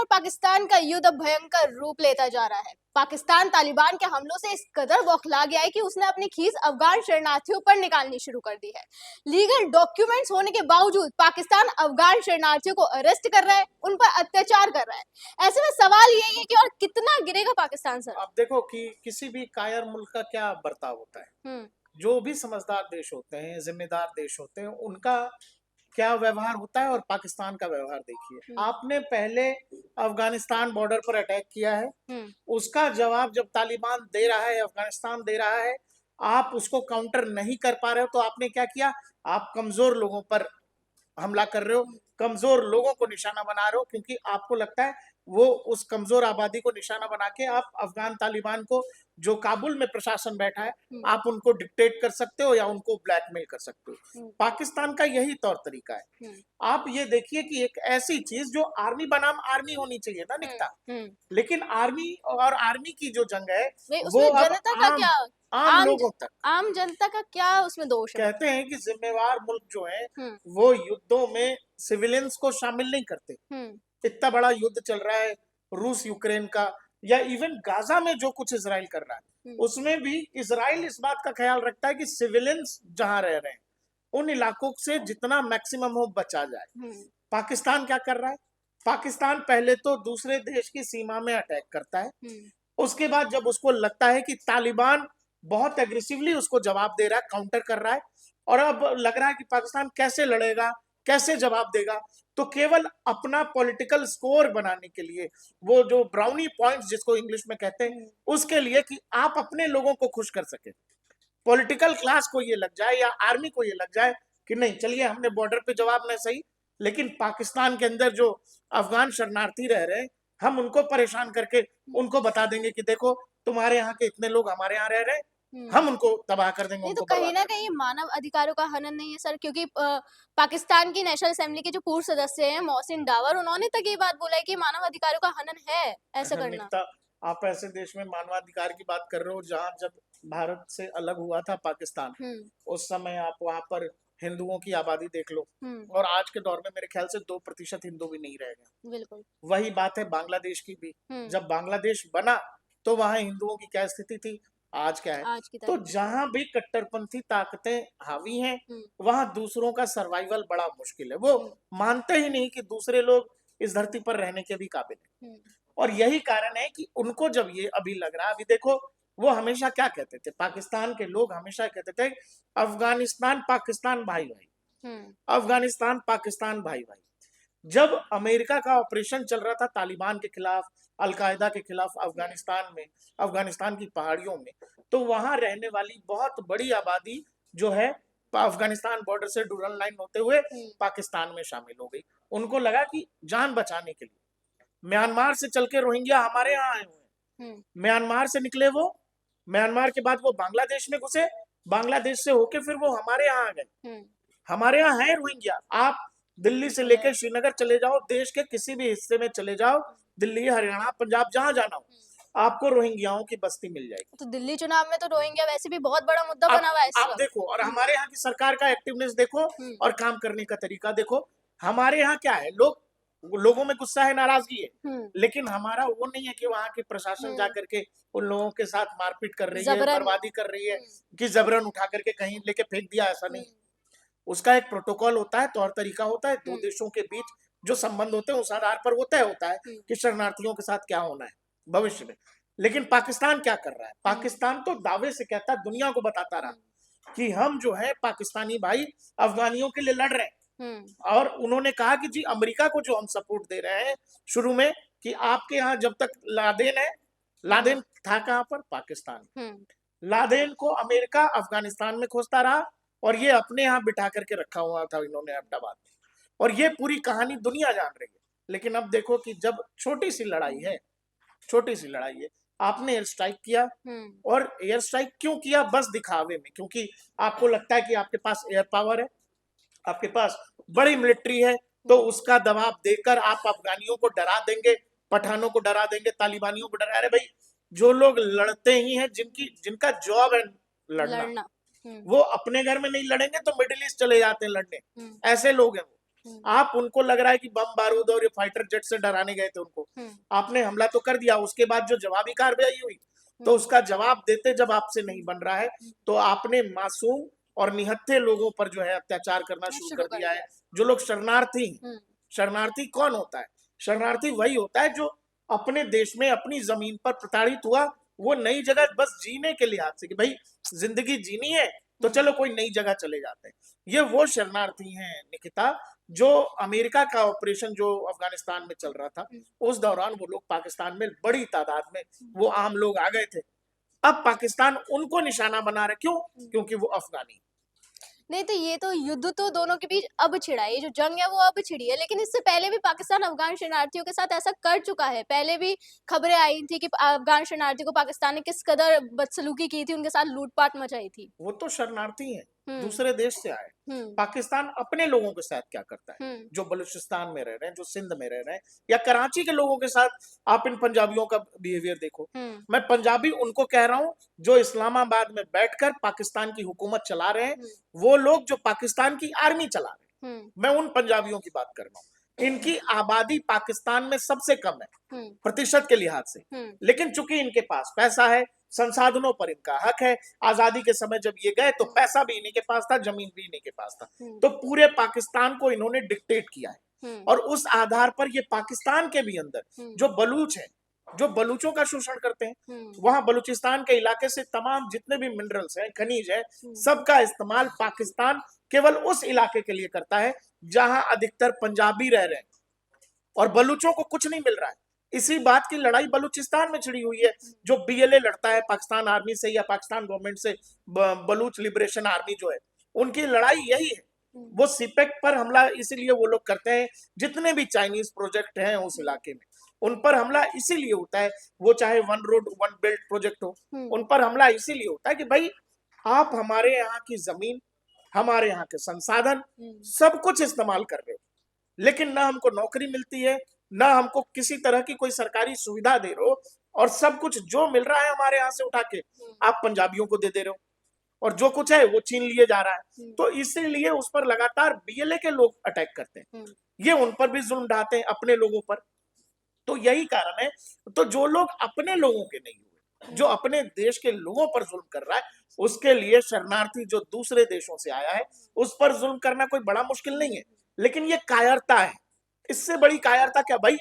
और पाकिस्तान का युद्ध अब भयंकर रूप लेता जा रहा है। पाकिस्तान तालिबान के हमलों से इस कदर बौखला गया है कि उसने अपनी खीस अफगान शरणार्थियों पर निकालनी शुरू कर दी है। लीगल डॉक्यूमेंट्स होने के बावजूद पाकिस्तान अफगान शरणार्थियों को अरेस्ट कर रहा है, उन पर अत्याचार कर रहा है। ऐसे में सवाल यही है कि और कितना गिरेगा पाकिस्तान सर? अब देखो कि किसी भी कायर मुल्क का क्या बर्ताव होता है। जो भी समझदार देश होते हैं, जिम्मेदार देश होते हैं, उनका क्या व्यवहार होता है और पाकिस्तान का व्यवहार देखिए। आपने पहले अफगानिस्तान बॉर्डर पर अटैक किया है, उसका जवाब जब तालिबान दे रहा है, अफगानिस्तान दे रहा है, आप उसको काउंटर नहीं कर पा रहे हो, तो आपने क्या किया? आप कमजोर लोगों पर हमला कर रहे हो, कमजोर लोगों को निशाना बना रहे हो, क्योंकि आपको लगता है वो उस कमजोर आबादी को निशाना बना के आप अफगान तालिबान को, जो काबुल में प्रशासन बैठा है, आप उनको डिक्टेट कर सकते हो या उनको ब्लैकमेल कर सकते हो। पाकिस्तान का यही तौर तरीका है। आप ये देखिए कि एक ऐसी चीज जो आर्मी बनाम आर्मी होनी चाहिए ना निकता, लेकिन आर्मी और आर्मी की जो जंग है वो अब जनता का क्या, आम लोगों तक, आम जनता का क्या उसमें दोष है? कहते हैं कि जिम्मेवार मुल्क जो है वो युद्धों में सिविलियंस को शामिल नहीं करते। इतना बड़ा युद्ध चल रहा है रूस यूक्रेन का, या इवन गाजा में जो कुछ इजराइल कर रहा है, उसमें भी इजराइल इस बात का ख्याल रखता है कि सिविलियंस जहां रह रहे हैं उन इलाकों से जितना मैक्सिमम हो बचा जाए। पाकिस्तान क्या कर रहा है? पाकिस्तान पहले तो दूसरे देश की सीमा में अटैक करता है, उसके बाद जब उसको लगता है कि तालिबान बहुत एग्रेसिवली उसको जवाब दे रहा है, काउंटर कर रहा है, और अब लग रहा है कि पाकिस्तान कैसे लड़ेगा, कैसे जवाब देगा, तो केवल अपना पॉलिटिकल स्कोर बनाने के लिए, वो जो ब्राउनी पॉइंट्स जिसको इंग्लिश में कहते हैं, उसके लिए कि आप अपने लोगों को खुश कर सके, पॉलिटिकल क्लास को ये लग जाए या आर्मी को ये लग जाए कि नहीं चलिए हमने बॉर्डर पे जवाब नहीं सही, लेकिन पाकिस्तान के अंदर जो अफगान शरणार्थी रह रहे हैं हम उनको परेशान करके उनको बता देंगे कि देखो तुम्हारे यहाँ के इतने लोग हमारे यहाँ रह रहे हैं, हम उनको तबाह कर देंगे। नहीं तो कहीं ना कहीं मानव अधिकारों का हनन नहीं है सर? क्योंकि पाकिस्तान की नेशनल असेंबली के जो पूर्व सदस्य हैं मोहसिन डावर, उन्होंने तक ये बात बोला है कि मानव अधिकारों का हनन है ऐसा करना। आप ऐसे देश में मानवाधिकार की बात कर रहे हो जहाँ जब भारत से अलग हुआ था पाकिस्तान, उस समय आप वहां पर हिंदुओं की आबादी देख लो, और आज के दौर में मेरे ख्याल से 2% हिंदू भी नहीं रह गए। बिल्कुल वही बात है बांग्लादेश की भी। जब बांग्लादेश बना तो वहां हिंदुओं की क्या स्थिति थी, आज क्या है? तो जहां भी कट्टरपंथी ताकतें हावी हैं वहां दूसरों का सर्वाइवल बड़ा मुश्किल है। वो मानते ही नहीं कि दूसरे लोग इस धरती पर रहने के भी काबिल है, और यही कारण है कि उनको जब ये अभी लग रहा है, अभी देखो वो हमेशा क्या कहते थे, पाकिस्तान के लोग हमेशा कहते थे अफगानिस्तान पाकिस्तान भाई भाई, अफगानिस्तान पाकिस्तान भाई भाई। जब अमेरिका का ऑपरेशन चल रहा था तालिबान के खिलाफ, अलकायदा के खिलाफ अफगानिस्तान में, अफगानिस्तान की पहाड़ियों में, तो वहां रहने वाली बहुत बड़ी आबादी जो है अफगानिस्तान बॉर्डर से डूरन लाइन होते हुए पाकिस्तान में शामिल हो गई। उनको लगा कि जान बचाने के लिए म्यांमार से चल के रोहिंग्या हमारे यहाँ आए हुए हैं, म्यांमार से निकले वो, म्यांमार के बाद वो बांग्लादेश में घुसे, बांग्लादेश से होके फिर वो हमारे यहाँ आ गए। हमारे यहाँ है रोहिंग्या। आप दिल्ली से लेकर श्रीनगर चले जाओ, देश के किसी भी हिस्से में चले जाओ, दिल्ली हरियाणा पंजाब जहां जाना हो, आपको रोहिंग्याओं की बस्ती मिल जाएगी। तो दिल्ली चुनाव में तो रोहिंग्या वैसे भी बहुत बड़ा मुद्दा बना हुआ है। आप देखो, और हमारे यहाँ की सरकार का एक्टिवनेस देखो और काम करने का तरीका देखो। हमारे यहाँ क्या है, लोगों में गुस्सा है, नाराजगी है, लेकिन हमारा वो नहीं है कि वहां के प्रशासन जाकर के उन लोगों के साथ मारपीट कर रही है, बर्बादी कर रही है, कि जबरन उठा करके कहीं लेके फेंक दिया, ऐसा नहीं। उसका एक प्रोटोकॉल होता है, तौर तरीका होता है, दो देशों के बीच जो संबंध होते हैं उस आधार पर वो तय होता है कि शरणार्थियों के साथ क्या होना है भविष्य में। लेकिन पाकिस्तान क्या कर रहा है? पाकिस्तान तो दावे से कहता है, दुनिया को बताता रहा कि हम जो है पाकिस्तानी भाई अफगानियों के लिए लड़ रहे हैं, और उन्होंने कहा कि जी अमेरिका को जो हम सपोर्ट दे रहे हैं शुरू में, कि आपके यहाँ जब तक लादेन है, लादेन था कहां पर? पाकिस्तान। लादेन को अमेरिका अफगानिस्तान में खोजता रहा और ये अपने यहाँ बिठा करके रखा हुआ था इन्होंने अहमदाबाद में, और ये पूरी कहानी दुनिया जान रही है। लेकिन अब देखो कि जब छोटी सी लड़ाई है, छोटी सी लड़ाई है, आपने एयर स्ट्राइक किया, और एयर स्ट्राइक क्यों किया? बस दिखावे में, क्योंकि आपको लगता है कि आपके पास एयर पावर है, आपके पास बड़ी मिलिट्री है, तो उसका दबाव देकर आप अफगानियों को डरा देंगे, पठानों को डरा देंगे, तालिबानियों को डरा। अरे भाई, जो लोग लड़ते ही हैं, जिनका जॉब है लड़ना, वो अपने घर में नहीं लड़ेंगे तो मिडिल ईस्ट चले जाते हैं लड़ने, ऐसे लोग हैं वो। आप उनको लग रहा है कि बम बारूद और ये फाइटर जेट से डराने गए थे उनको, आपने हमला तो कर दिया, उसके बाद जो जवाबी कार्रवाई हुई तो उसका जवाब देते जब आपसे नहीं बन रहा है तो आपने मासूम और निहत्थे लोगों पर जो है अत्याचार करना शुरू कर दिया है। जो लोग शरणार्थी, शरणार्थी कौन होता है? शरणार्थी वही होता है जो अपने देश में अपनी जमीन पर प्रताड़ित हुआ, वो नई जगह बस जीने के लिहाज से कि भाई जिंदगी जीनी है तो चलो कोई नई जगह चले जाते हैं, ये वो शरणार्थी हैं निकिता। जो अमेरिका का ऑपरेशन जो अफगानिस्तान में चल रहा था उस दौरान वो लोग पाकिस्तान में बड़ी तादाद में वो आम लोग आ गए थे। अब पाकिस्तान उनको निशाना बना रहे, क्यों? क्योंकि वो अफगानी। नहीं तो ये तो युद्ध तो दोनों के बीच अब छिड़ा है, ये जो जंग है वो अब छिड़ी है, लेकिन इससे पहले भी पाकिस्तान अफगान शरणार्थियों के साथ ऐसा कर चुका है। पहले भी खबरें आई थी कि अफगान शरणार्थियों को पाकिस्तान ने किस कदर बदसलूकी की थी, उनके साथ लूटपाट मचाई थी। वो तो शरणार्थी हैं, दूसरे देश से आए। पाकिस्तान अपने लोगों के साथ क्या करता है, जो बलूचिस्तान में रह रहे हैं, जो सिंध में रह रहे हैं, या कराची के लोगों के साथ आप इन पंजाबियों का बिहेवियर देखो। मैं पंजाबी उनको कह रहा हूं जो इस्लामाबाद में बैठकर पाकिस्तान की हुकूमत चला रहे हैं, वो लोग जो पाकिस्तान की आर्मी चला रहे हैं, मैं उन पंजाबियों की बात कर रहा हूँ। इनकी आबादी पाकिस्तान में सबसे कम है प्रतिशत के लिहाज से, लेकिन चूंकि इनके पास पैसा है, संसाधनों पर इनका हक है, आजादी के समय जब ये गए तो पैसा भी इन्हीं के पास था, जमीन भी इन्हीं के पास था, तो पूरे पाकिस्तान को इन्होंने डिक्टेट किया है। और उस आधार पर ये पाकिस्तान के भी अंदर जो बलूच हैं, जो बलूचों का शोषण करते हैं, वहां बलूचिस्तान के इलाके से तमाम जितने भी मिनरल्स हैं, खनिज है, सबका इस्तेमाल पाकिस्तान केवल उस इलाके के लिए करता है जहां अधिकतर पंजाबी रह रहे हैं और बलूचों को कुछ नहीं मिल रहा है। इसी बात की लड़ाई बलूचिस्तान में छिड़ी हुई है, जो बीएलए लड़ता है पाकिस्तान आर्मी से या पाकिस्तान गवर्नमेंट से, बलूच लिबरेशन आर्मी जो है, उनकी लड़ाई यही है। वो सीपेक पर हमला इसीलिए वो लोग करते हैं, जितने भी चाइनीज प्रोजेक्ट हैं उस इलाके में उन पर हमला इसीलिए होता है, वो चाहे one road one belt project हो, उन पर हमला इसीलिए होता है कि भाई आप हमारे यहाँ की जमीन, हमारे यहाँ के संसाधन सब कुछ इस्तेमाल कर रहे हो, लेकिन ना हमको नौकरी मिलती है, ना हमको किसी तरह की कोई सरकारी सुविधा दे रहे हो, और सब कुछ जो मिल रहा है हमारे यहाँ से उठा के आप पंजाबियों को दे दे रहे हो, और जो कुछ है वो छीन लिए जा रहा है। तो इसीलिए उस पर लगातार बीएलए के लोग अटैक करते हैं, ये उन पर भी जुल्म ढाते हैं अपने लोगों पर। तो यही कारण है। तो जो लोग अपने लोगों के नहीं हुए, जो अपने देश के लोगों पर जुल्म कर रहा है, उसके लिए शरणार्थी जो दूसरे देशों से आया है उस पर जुल्म करना कोई बड़ा मुश्किल नहीं है, लेकिन ये कायरता है। इससे बड़ी कायरता क्या भाई?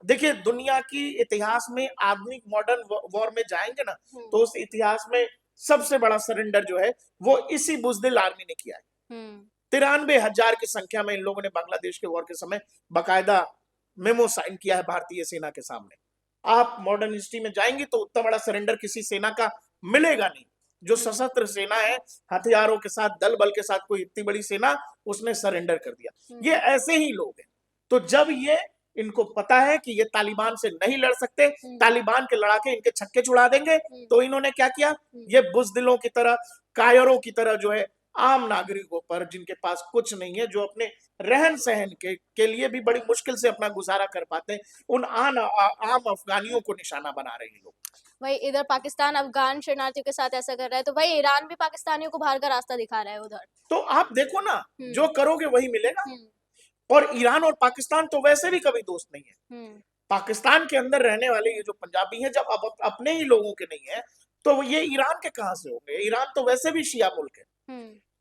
देखिए, दुनिया की इतिहास में आधुनिक मॉडर्न वॉर में जाएंगे ना, तो उस इतिहास में सबसे बड़ा सरेंडर जो है वो इसी बुज़दिल आर्मी ने किया है। 93,000 की संख्या में इन लोगों ने बांग्लादेश के वॉर के समय बाकायदा मेमो साइन किया है भारतीय सेना के सामने। आप मॉडर्न हिस्ट्री में जाएंगे तो उतना बड़ा सरेंडर किसी सेना का मिलेगा नहीं। जो सशस्त्र सेना है, हथियारों के साथ, दल बल के साथ, कोई इतनी बड़ी सेना, उसने सरेंडर कर दिया। ये ऐसे ही लोग हैं। तो जब ये इनको पता है कि ये तालिबान से नहीं लड़ सकते, तालिबान के लड़ाके इनके छक्के छुड़ा देंगे, तो इन्होंने क्या किया? ये बुज़दिलों की तरह, कायरों की तरह जो है आम नागरिकों पर, जिनके पास कुछ नहीं है, जो अपने रहन सहन के लिए भी बड़ी मुश्किल से अपना गुजारा कर पाते हैं, उन आम अफगानियों को निशाना बना रहे हैं लोग। भाई इधर पाकिस्तान अफगान शरणार्थियों के साथ ऐसा कर रहा है, तो भाई ईरान भी पाकिस्तानियों को बाहर का रास्ता दिखा रहा है उधर। तो आप देखो ना, जो करोगे वही मिलेगा। और ईरान और पाकिस्तान तो वैसे भी कभी दोस्त नहीं है। पाकिस्तान के अंदर रहने वाले ये जो पंजाबी हैं, जब अब अपने ही लोगों के नहीं है तो ये ईरान के कहां से होंगे? ईरान तो वैसे भी शिया मुल्क है।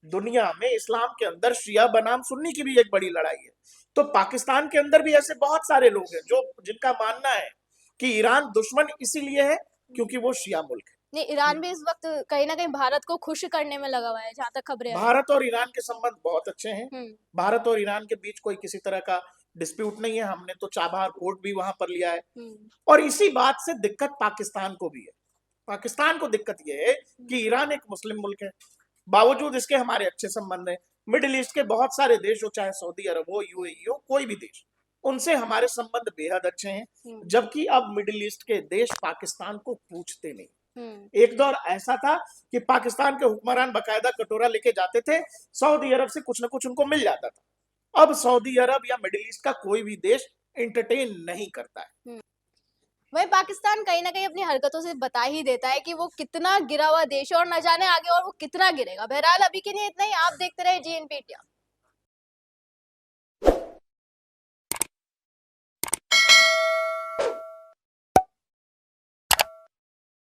दुनिया में इस्लाम के अंदर शिया बनाम सुन्नी की भी एक बड़ी लड़ाई है। तो पाकिस्तान के अंदर भी ऐसे बहुत सारे लोग हैं जो जिनका मानना है कि ईरान दुश्मन इसीलिए है क्योंकि वो शिया मुल्क है। नहीं, ईरान भी इस वक्त कहीं ना कहीं भारत को खुश करने में लगा हुआ है, जहां तक खबरें। भारत और ईरान के संबंध बहुत अच्छे हैं। भारत और ईरान के बीच कोई किसी तरह का डिस्प्यूट नहीं है। हमने तो चाबहार पोर्ट भी वहां पर लिया है। और इसी बात से दिक्कत पाकिस्तान को भी है। पाकिस्तान को दिक्कत यह है कि ईरान एक मुस्लिम मुल्क है, बावजूद इसके हमारे अच्छे संबंध है। मिडिल ईस्ट के बहुत सारे देश हो, चाहे सऊदी अरब हो, यूएई हो, कोई भी देश, उनसे हमारे संबंध बेहद अच्छे हैं। जबकि अब मिडिल ईस्ट के देश पाकिस्तान को पूछते नहीं। एक दौर ऐसा था कि पाकिस्तान के हुक्मरान बकायदा कटोरा लेके जाते थे, सऊदी अरब से कुछ ना कुछ उनको मिल जाता था। अब सऊदी अरब या मिडिल ईस्ट का कोई भी देश एंटरटेन नहीं करता है। वही पाकिस्तान कहीं ना कहीं अपनी हरकतों से बता ही देता है कि वो कितना गिरा हुआ देश है और न जाने आगे और वो कितना गिरेगा। बहरहाल अभी के लिए इतना ही। आप देखते रहे GNP इंडिया।